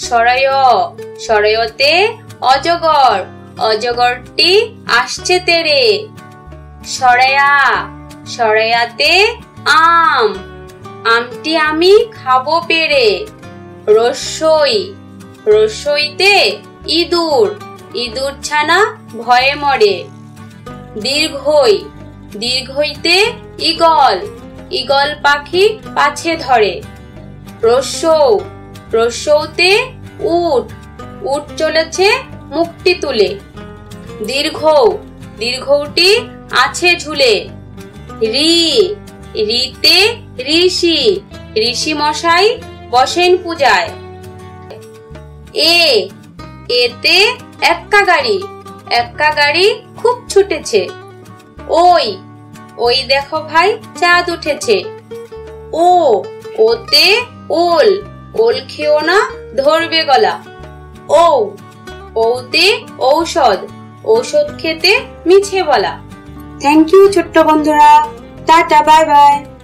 সরয়, সরয়তে অজগর, অজগরটি আসছে তেরে। সরায়া, সরায়াতে আম, আমটি আমি খাবো পেরে। রস্যই, রস্যইতে ইঁদুর, ইঁদুর ছানা ভয়ে মরে। দীর্ঘই, দীর্ঘইতে ঈগল, ঈগল পাখি পাছে ধরে। রস্যৌ, রস্যৌতে উট, উট চলেছে মুখটি তুলে। দীর্ঘৌ, দীর্ঘৌটি আছে ঝুলে। ঋ, ঋতে ঋষি, ঋষি মশাই বসেন পূজায়। এ, এতে এক্কা গাড়ি, এক্কা গাড়ি খুব ছুটেছে। ওই, ওই দেখো ভাই চাঁদ উঠেছে। ও, ওতে ওল, ওল খেও না ধরবে গলা। ঔ, ঔতে ঔষধ, ঔষধ খেতে মিছে বলা। থ্যাংক ইউ ছোট্ট বন্ধুরা, টাটা, বাই বাই।